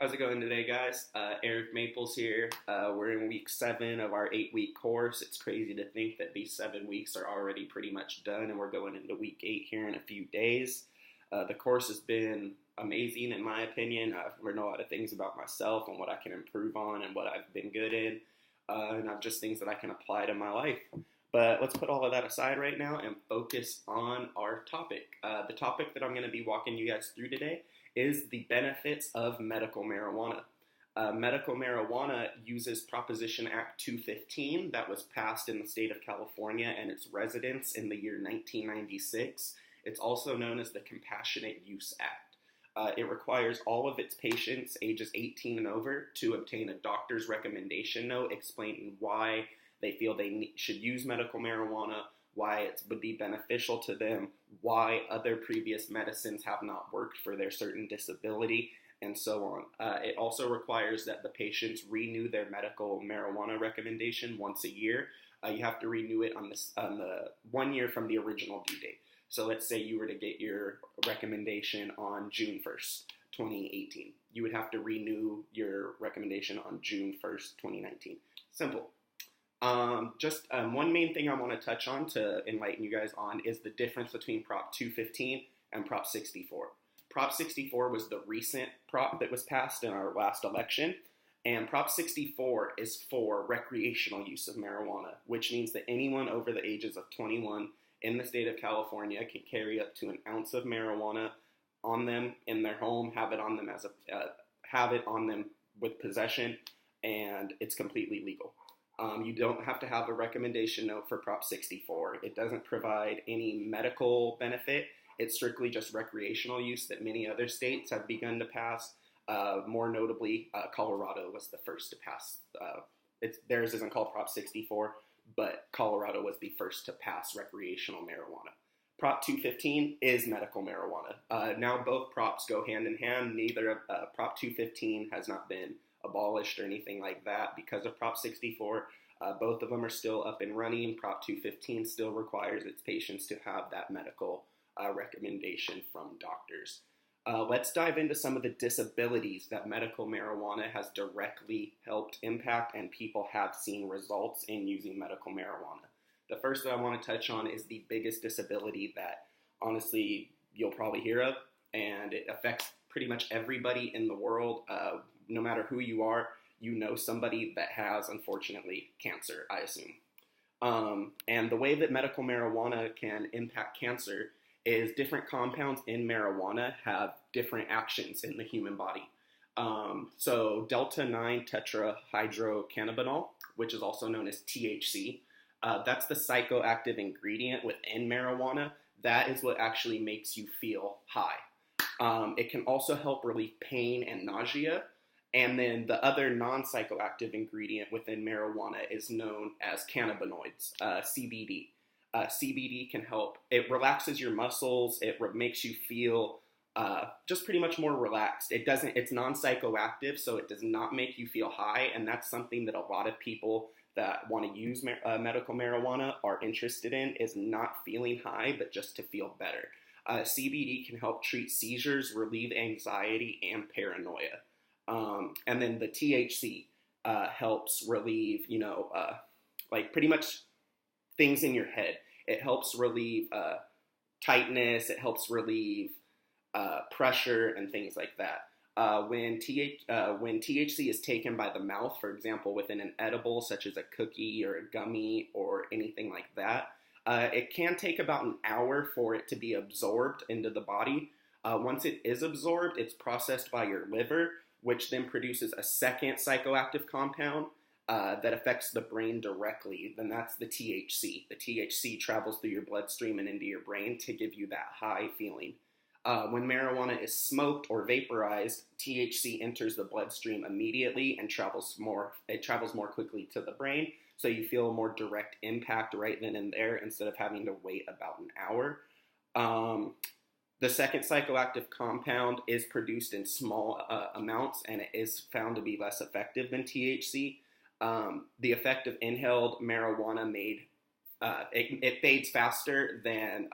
How's it going today, guys? Eric Maples here. We're in week 7 of our 8-week course. It's crazy to think that these 7 weeks are already pretty much done, and we're going into week 8 here in a few days. The course has been amazing, in my opinion. I've learned a lot of things about myself and what I can improve on and what I've been good in, and I've just things that I can apply to my life. But let's put all of that aside right now and focus on our topic. The topic that I'm going to be walking you guys through today is the benefits of medical marijuana. Medical marijuana uses Proposition Act 215 that was passed in the state of California and its residents in the year 1996. It's also known as the Compassionate Use Act. It requires all of its patients ages 18 and over to obtain a doctor's recommendation note explaining why they feel they should use medical marijuana, why it would be beneficial to them, why other previous medicines have not worked for their certain disability, and so on. It also requires that the patients renew their medical marijuana recommendation once a year. You have to renew it on the 1 year from the original due date. So let's say you were to get your recommendation on June 1st, 2018. You would have to renew your recommendation on June 1st, 2019. Simple. One main thing I want to touch on to enlighten you guys on is the difference between Prop 215 and Prop 64. Prop 64 was the recent prop that was passed in our last election, and Prop 64 is for recreational use of marijuana, which means that anyone over the ages of 21 in the state of California can carry up to an ounce of marijuana on them in their home, have it on them with possession, and it's completely legal. You don't have to have a recommendation note for Prop 64. It doesn't provide any medical benefit. It's strictly just recreational use that many other states have begun to pass. More notably, Colorado was the first to pass. Theirs isn't called Prop 64, but Colorado was the first to pass recreational marijuana. Prop 215 is medical marijuana. Now both props go hand in hand. Neither of Prop 215 has not been abolished or anything like that because of Prop 64. Both of them are still up and running. Prop 215 still requires its patients to have that medical recommendation from doctors. Let's dive into some of the disabilities that medical marijuana has directly helped impact and people have seen results in using medical marijuana. The first that I want to touch on is the biggest disability that honestly you'll probably hear of, and it affects pretty much everybody in the world. No matter who you are, you know somebody that has, unfortunately, cancer, I assume. And the way that medical marijuana can impact cancer is different compounds in marijuana have different actions in the human body. So delta-9 tetrahydrocannabinol, which is also known as THC, that's the psychoactive ingredient within marijuana. That is what actually makes you feel high. It can also help relieve pain and nausea. And then the other non-psychoactive ingredient within marijuana is known as cannabinoids, CBD. CBD can help. It relaxes your muscles. It makes you feel just pretty much more relaxed. It's non-psychoactive, so it does not make you feel high. And that's something that a lot of people that want to use medical marijuana are interested in, is not feeling high, but just to feel better. CBD can help treat seizures, relieve anxiety, and paranoia. And then the THC helps relieve, pretty much things in your head. It helps relieve tightness. It helps relieve pressure and things like that. When THC is taken by the mouth, for example, within an edible such as a cookie or a gummy or anything like that, it can take about an hour for it to be absorbed into the body. Once it is absorbed, it's processed by your liver, which then produces a second psychoactive compound that affects the brain directly. Then that's the THC. The THC travels through your bloodstream and into your brain to give you that high feeling. When marijuana is smoked or vaporized, THC enters the bloodstream immediately and travels more quickly to the brain, so you feel a more direct impact right then and there instead of having to wait about an hour. The second psychoactive compound is produced in small amounts, and it is found to be less effective than THC. The effect of inhaled marijuana it fades faster than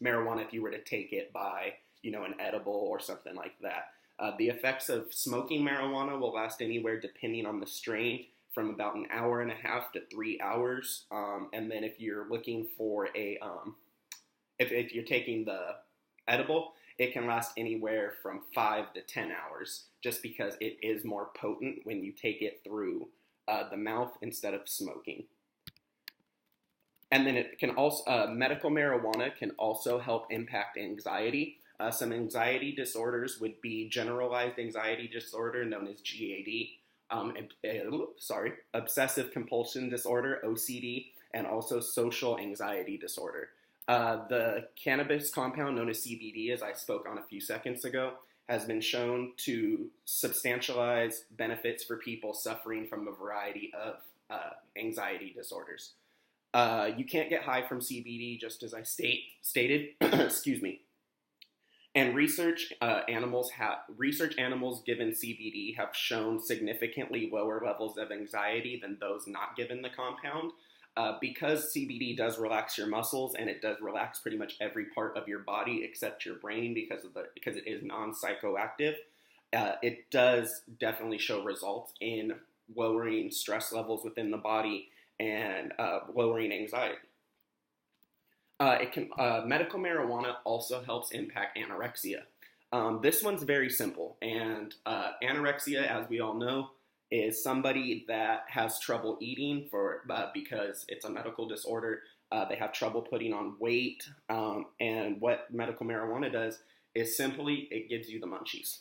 marijuana if you were to take it by, an edible or something like that. The effects of smoking marijuana will last anywhere, depending on the strain, from about an hour and a half to 3 hours. And then if you're looking for if you're taking the edible, it can last anywhere from 5 to 10 hours, just because it is more potent when you take it through the mouth instead of smoking. And then it can also, medical marijuana can also help impact anxiety. Some anxiety disorders would be generalized anxiety disorder, known as GAD, obsessive compulsion disorder, OCD, and also social anxiety disorder. The cannabis compound known as CBD, as I spoke on a few seconds ago, has been shown to substantialize benefits for people suffering from a variety of anxiety disorders. You can't get high from CBD, just as I stated. Excuse me. And research animals given CBD have shown significantly lower levels of anxiety than those not given the compound. Because CBD does relax your muscles, and it does relax pretty much every part of your body except your brain, because it is non-psychoactive. It does definitely show results in lowering stress levels within the body and lowering anxiety. Medical marijuana also helps impact anorexia. This one's very simple, and anorexia, as we all know, is somebody that has trouble eating because it's a medical disorder. They have trouble putting on weight, and what medical marijuana does is simply it gives you the munchies.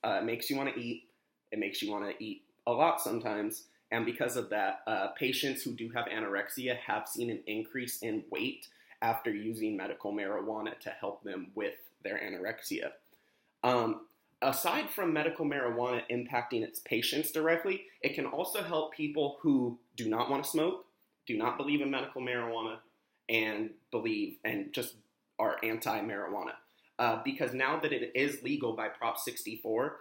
It makes you want to eat. It makes you want to eat a lot sometimes, and because of that, patients who do have anorexia have seen an increase in weight after using medical marijuana to help them with their anorexia. Aside from medical marijuana impacting its patients directly, it can also help people who do not want to smoke, do not believe in medical marijuana, and just are anti-marijuana. Because now that it is legal by Prop 64,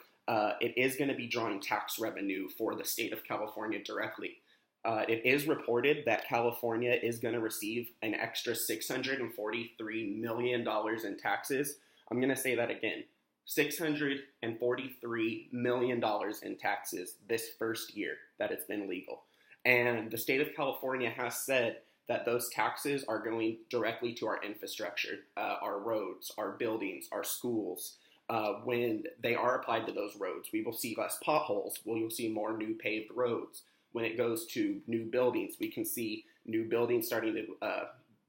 it is going to be drawing tax revenue for the state of California directly. It is reported that California is going to receive an extra $643 million in taxes. I'm going to say that again. $643 million in taxes this first year that it's been legal. And the state of California has said that those taxes are going directly to our infrastructure, our roads, our buildings, our schools. When they are applied to those roads, we will see less potholes. We'll see more new paved roads. When it goes to new buildings, we can see new buildings starting to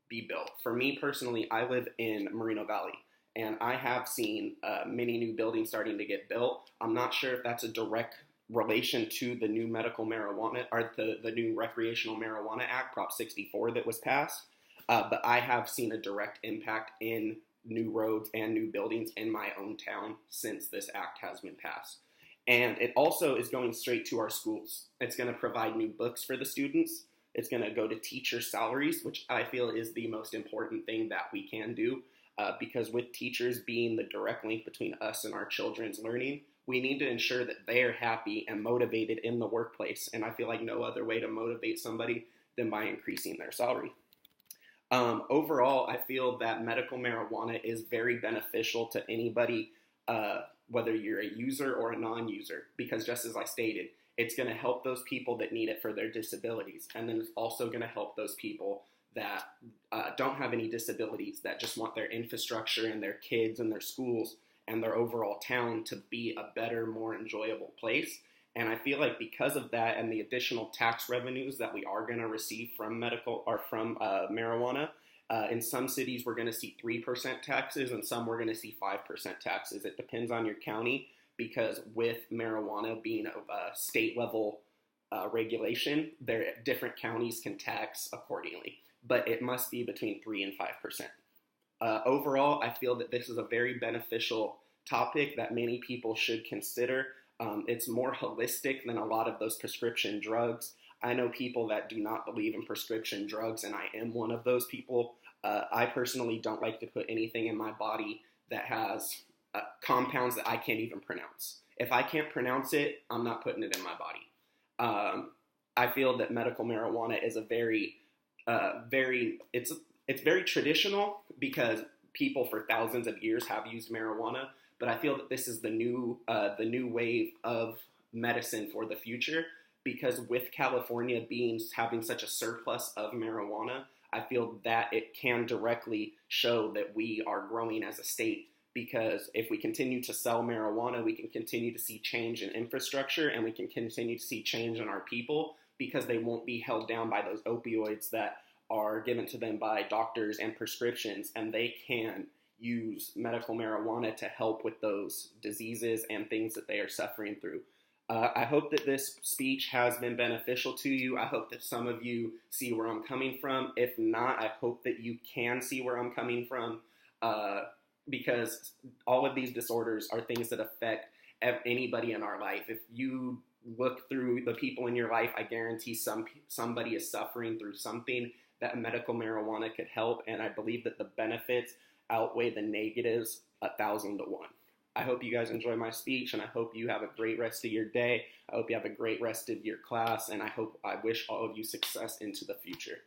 be built. For me personally, I live in Moreno Valley, and I have seen many new buildings starting to get built. I'm not sure if that's a direct relation to the new medical marijuana or the new Recreational Marijuana Act, Prop 64, that was passed. But I have seen a direct impact in new roads and new buildings in my own town since this act has been passed. And it also is going straight to our schools. It's going to provide new books for the students. It's going to go to teacher salaries, which I feel is the most important thing that we can do. Because with teachers being the direct link between us and our children's learning, we need to ensure that they're happy and motivated in the workplace. And I feel like no other way to motivate somebody than by increasing their salary. Overall, I feel that medical marijuana is very beneficial to anybody, whether you're a user or a non-user, because just as I stated, it's going to help those people that need it for their disabilities. And then it's also going to help those people that don't have any disabilities, that just want their infrastructure and their kids and their schools and their overall town to be a better, more enjoyable place. And I feel like because of that and the additional tax revenues that we are going to receive from marijuana, in some cities we're going to see 3% taxes, and some we're going to see 5% taxes. It depends on your county, because with marijuana being a state level regulation, different counties can tax accordingly, but it must be between 3 and 5%. Overall, I feel that this is a very beneficial topic that many people should consider. It's more holistic than a lot of those prescription drugs. I know people that do not believe in prescription drugs, and I am one of those people. I personally don't like to put anything in my body that has compounds that I can't even pronounce. If I can't pronounce it, I'm not putting it in my body. I feel that medical marijuana is it's very traditional, because people for thousands of years have used marijuana, but I feel that this is the new wave of medicine for the future, because with California having such a surplus of marijuana, I feel that it can directly show that we are growing as a state. Because if we continue to sell marijuana, we can continue to see change in infrastructure, and we can continue to see change in our people, because they won't be held down by those opioids that are given to them by doctors and prescriptions, and they can use medical marijuana to help with those diseases and things that they are suffering through. I hope that this speech has been beneficial to you. I hope that some of you see where I'm coming from. If not, I hope that you can see where I'm coming from, because all of these disorders are things that affect anybody in our life. If you look through the people in your life, I guarantee somebody is suffering through something that medical marijuana could help, and I believe that the benefits outweigh the negatives 1,000 to 1. I hope you guys enjoy my speech, and I hope you have a great rest of your day. I hope you have a great rest of your class, and I wish all of you success into the future.